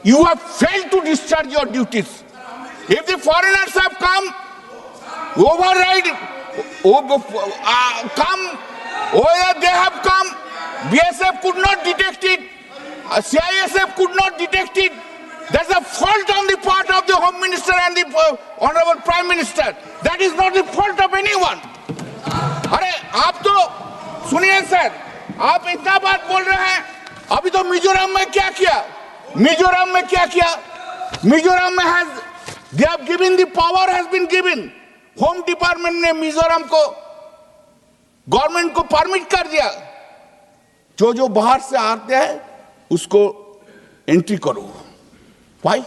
you have failed to discharge your duties. If the foreigners have come, override, come, whether they have come, BSF could not detect it, CISF could not detect it. There's a fault on the part of the Home Minister and the Honorable Prime Minister. That is not the fault of anyone. अरे आप तो सुनिए sir, आप इतना बात बोल रहे हैं, अभी तो मिजोरम में क्या किया? मिजोरम में क्या किया? मिजोरम में they have given, the power has been given. Home department ने मिजोरम को, गवर्नमेंट को परमिट कर दिया, जो बाहर से आते हैं उसको एंट्री करो. Why?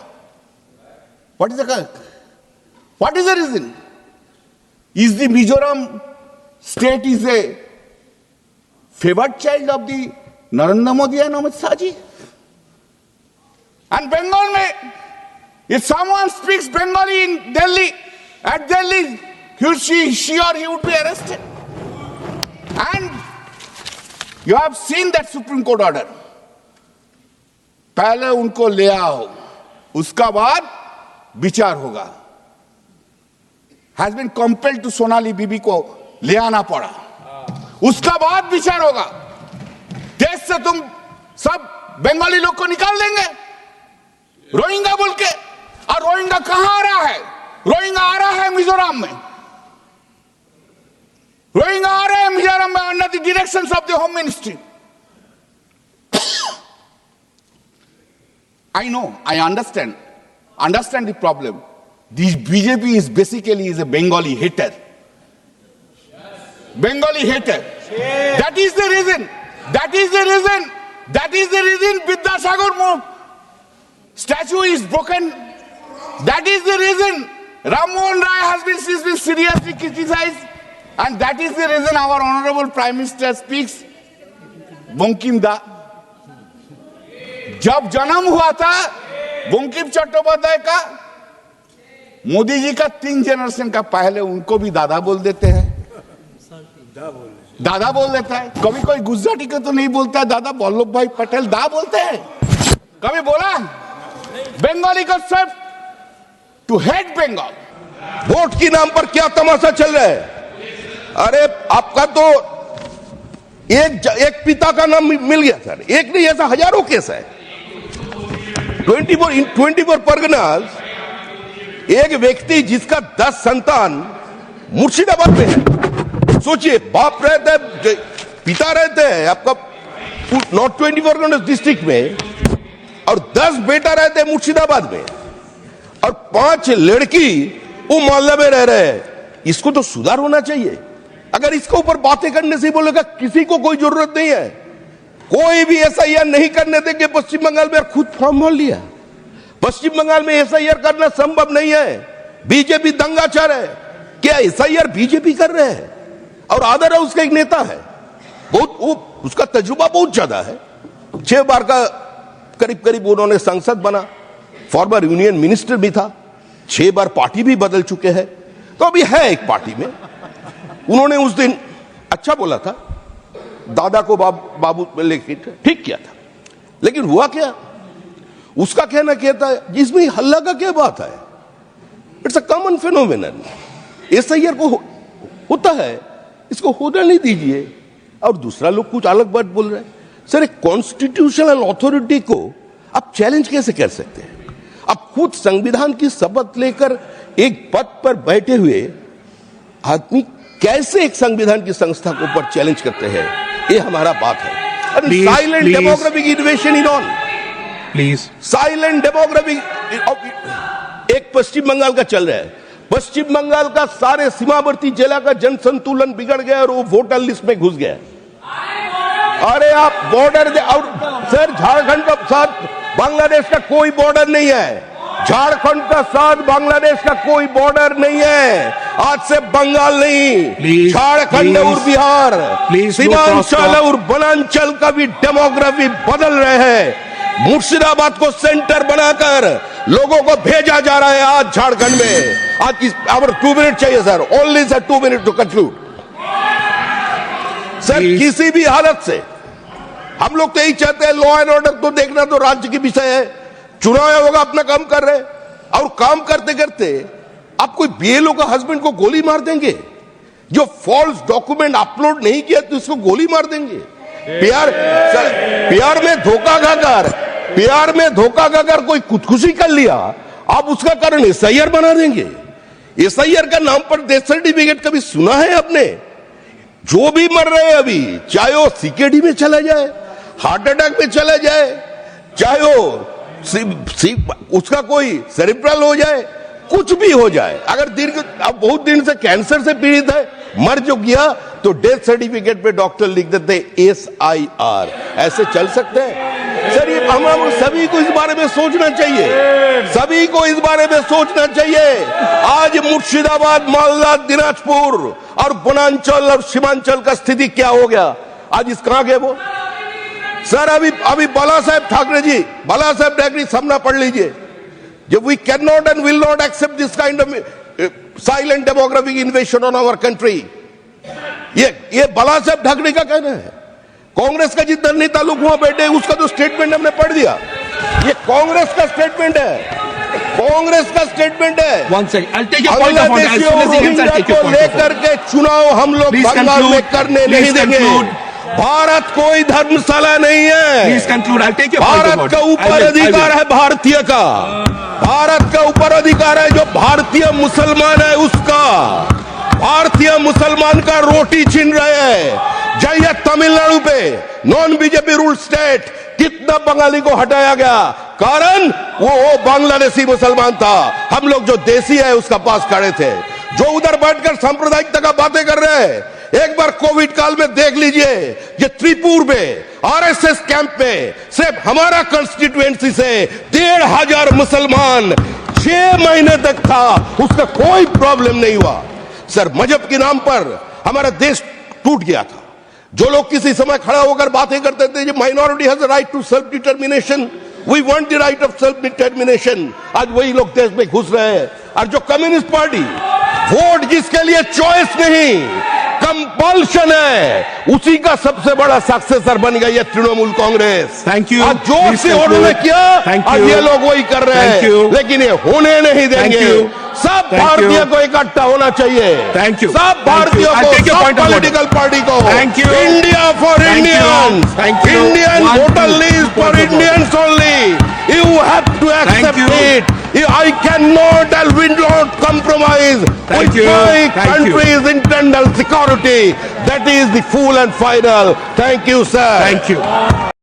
What is the reason? Is the Mizoram state is a favored child of the Narendra Modi and Amit Shah ji? And Bengal mein, if someone speaks Bengali in Delhi, at Delhi, she or he would be arrested. And you have seen that Supreme Court order. पहले उनको ले आओ, उसका बाद विचार होगा. Has been compelled to Sonali बीबी को ले आना पड़ा, उसका बाद विचार होगा. देश से तुम सब बंगाली लोग को निकाल देंगे रोहिंग्या बोल के. और रोहिंग्या कहां आ रहा है? रोहिंग्या आ रहा है मिजोरम में. रोहिंग्या आ रहे हैं मिजोरम में under the directions of the home ministry. I know, I understand the problem. The BJP is basically a Bengali hater. Bengali hater. That is the reason. Vidyasagar statue is broken. That is the reason Ram Mohan Rai has been seriously criticized. And that is the reason our Honorable Prime Minister speaks Bankim Da. जब जन्म हुआ था बंकिम चट्टोपाध्याय का, मोदी जी का 3 generation का पहले उनको भी दादा बोल देते हैं. दादा बोल देता है. कभी कोई गुजराती को तो नहीं बोलता है दादा. वल्लभ भाई पटेल दा बोलते हैं. कभी बोला बंगाली को सिर्फ टू हेट बंगाल. वोट के नाम पर क्या तमाशा चल रहा है? अरे आपका तो एक पिता का नाम मिल गया सर. एक नहीं, ऐसा हजारों केस है. 24 परगनास, एक व्यक्ति जिसका 10 संतान मुर्शिदाबाद में है. सोचिए, बाप रहता है, पिता रहते हैं आपका नॉर्थ 24 परगनास डिस्ट्रिक्ट में, और 10 बेटा रहते हैं मुर्शिदाबाद में, और 5 लड़की वो मोहल्ले में रह रहे हैं. इसको तो सुधार होना चाहिए. अगर इसके ऊपर बातें करने से बोलेगा किसी को कोई जरूरत नहीं है, कोई भी एसआईआर नहीं करने देंगे. पश्चिम बंगाल में खुद फॉर्म भर लिया. पश्चिम बंगाल में एसआईआर करना संभव नहीं है. बीजेपी दंगाचार है. क्या एसआईआर बीजेपी कर रहे हैं? और आदर है, उसका एक नेता है, बहुत उसका तजुर्बा बहुत ज्यादा है. 6 बार का करीब उन्होंने संसद बना, फॉर्मर यूनियन मिनिस्टर भी था, 6 बार पार्टी भी बदल चुके हैं. तो अभी है एक पार्टी में. उन्होंने उस दिन अच्छा बोला था, दादा को बाबू लेके ठीक किया था. लेकिन हुआ क्या? उसका कहना कहता है जिसमें हल्ला का क्या बात है? It's a common phenomenon. SIR को होता है, इसको होने नहीं दीजिए. और दूसरा लोग कुछ अलग बात बोल रहे हैं. सर, एक कॉन्स्टिट्यूशनल अथॉरिटी को आप चैलेंज कैसे कर सकते हैं? आप खुद संविधान की शपथ लेकर एक पद पर बैठे हुए आदमी कैसे एक संविधान की संस्था को ऊपर चैलेंज करते हैं? ये हमारा बात है. Silent demographic innovation in on, please. Silent demographic एक पश्चिम बंगाल का चल रहा है. पश्चिम बंगाल का सारे सीमावर्ती जिला का जन संतुलन बिगड़ गया और वो वोटर लिस्ट में घुस गया. अरे आप बॉर्डर और सर, झारखंड के साथ बांग्लादेश का कोई बॉर्डर नहीं है. झारखंड का साथ बांग्लादेश का कोई बॉर्डर नहीं है. आज से बंगाल नहीं, झारखंड और बिहार, सीमांचल और वनांचल का भी डेमोग्राफी बदल रहे हैं. मुर्शिदाबाद को सेंटर बनाकर लोगों को भेजा जा रहा है आज झारखंड में. आज इस 2 मिनट चाहिए sir, only sir 2 minute to conclude. Sir, किसी भी हालत से हम लोग तो यही चाहते हैं, लॉ एंड ऑर्डर तो देखना तो राज्य की विषय है. चुनाव आयोग अपना काम कर रहे हैं, और काम करते करते आप कोई बीएलओ का हस्बैंड को गोली मार देंगे, जो फॉल्स डॉक्यूमेंट अपलोड नहीं किया तो उसको गोली मार देंगे। प्यार में धोखा खाकर, प्यार में धोखा खाकर कोई खुदकुशी कर लिया, आप उसका कारण एसआईआर बना देंगे। एसआईआर का नाम पर डेथ सर्टिफिकेट कभी सुना है आपने? जो भी मर रहे हैं अभी, चाहे वो सीकेडी में चला जाए, हार्ट अटैक में चला जाए, चाहे वो उसका कोई सेरिब्रल हो जाए, कुछ भी हो जाए, अगर अब बहुत दिन से कैंसर से पीड़ित है, मर जो गया तो डेथ सर्टिफिकेट पे डॉक्टर लिख देते एसआईआर। ऐसे चल सकते हैं सर? ये हम सभी को इस बारे में सोचना चाहिए, सभी को इस बारे में सोचना चाहिए। आज मुर्शिदाबाद, मालदा, दिनाजपुर और वनांचल और सीमांचल का स्थिति क्या हो गया आज? इस कहां गए वो सर? अभी बाला साहेब ठाकरे सामना पढ़ लीजिए, जब we can not and will not accept this kind of silent demographic invasion on our country. ये बाला साहेब ठाकरे का कहना है। कांग्रेस का जितना नेता लोग वहां बैठे, उसका तो स्टेटमेंट हमने पढ़ दिया। ये कांग्रेस का स्टेटमेंट है, कांग्रेस का स्टेटमेंट है। को लेकर के चुनाव हम लोग बंगाल में करने नहीं देंगे। भारत कोई धर्मशाला नहीं है। भारत का ऊपर अधिकार है भारतीय का, भारत का ऊपर अधिकार है जो भारतीय मुसलमान है उसका। भारतीय मुसलमान का रोटी छीन रहे हैं। जाइए तमिलनाडु पे, नॉन बीजेपी रूल स्टेट, कितना बंगाली को हटाया गया, कारण वो बांग्लादेशी मुसलमान था। हम लोग जो देसी है उसका पास खड़े थे, जो उधर बैठकर सांप्रदायिकता का बातें कर रहे हैं। एक बार कोविड काल में देख लीजिए, ये त्रिपुर में आरएसएस कैंप में सिर्फ हमारा कंस्टिट्यूएंसी से 1,500 मुसलमान 6 महीने तक था, उसका कोई प्रॉब्लम नहीं हुआ। सर, मजहब के नाम पर हमारा देश टूट गया था। जो लोग किसी समय खड़ा होकर बातें करते थे, minority has the right to self determination, we want the right of self determination, आज वही लोग देश में घुस रहे हैं। और जो कम्युनिस्ट पार्टी, वोट जिसके लिए चॉइस नहीं कंपल्शन है, उसी का सबसे बड़ा सक्सेसर बन गई है तृणमूल कांग्रेस। Thank you. आज जोर से उन्होंने किया, आज ये लोग वही कर रहे हैं, लेकिन ये होने नहीं देंगे। सब भारतीय को इकट्ठा होना चाहिए। Thank you. सब भारतीयों को, सब पॉलिटिकल पार्टी को। Thank you. India for Indians, Indian voter list for Indians only. You have to accept it. I cannot and will not compromise with my country's internal security. That is the full and final. Thank you, sir. Thank you.